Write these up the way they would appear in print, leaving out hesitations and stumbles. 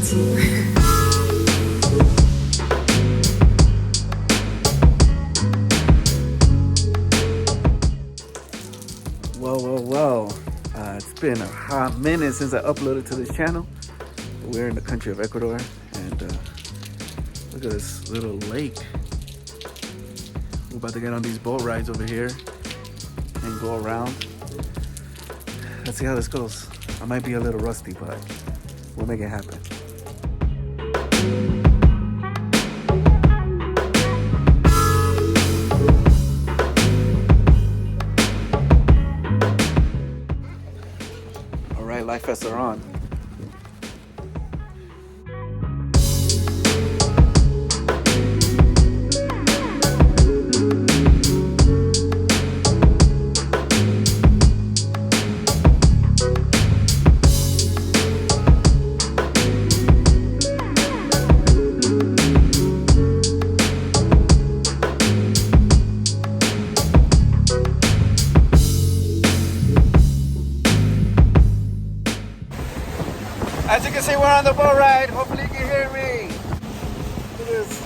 too. Well, it's been a hot minute since I uploaded to this channel. We're in the country of Ecuador, and look at this little lake. We're about to get on these boat rides over here and go around. Let's see how this goes. I might be a little rusty, but we'll make it happen. All right, life vests are on. As you can see, we're on the boat ride. Hopefully you can hear me. Look at this.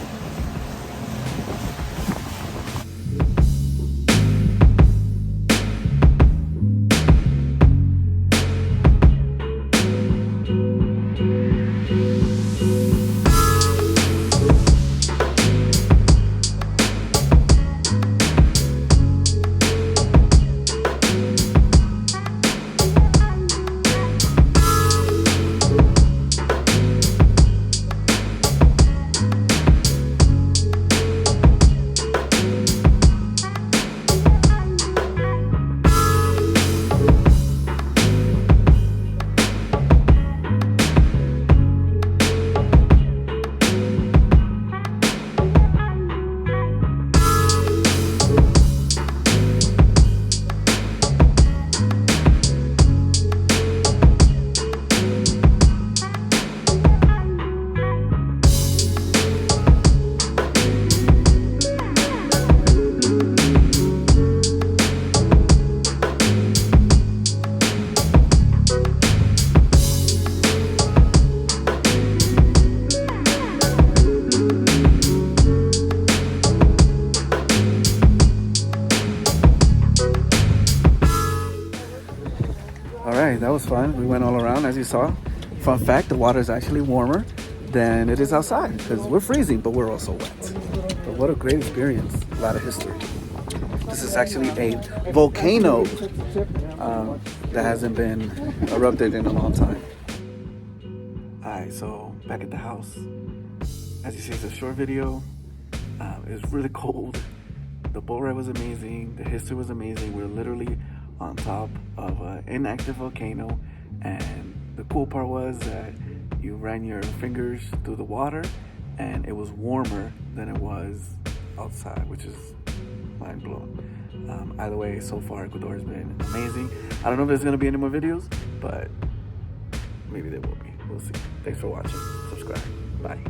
Alright, that was fun. We went all around, as you saw. Fun fact, the water is actually warmer than it is outside because we're freezing, but we're also wet. But what a great experience. A lot of history. This is actually a volcano that hasn't been erupted in a long time. Alright, so back at the house. As you see, it's a short video. It was really cold. The boat ride was amazing. The history was amazing. We're literally on top of an inactive volcano, and the cool part was that you ran your fingers through the water and it was warmer than it was outside, which is mind-blowing. Either way, so far Ecuador has been amazing. I don't know if there's going to be any more videos, but maybe there will be. We'll see. Thanks for watching. Subscribe. Bye.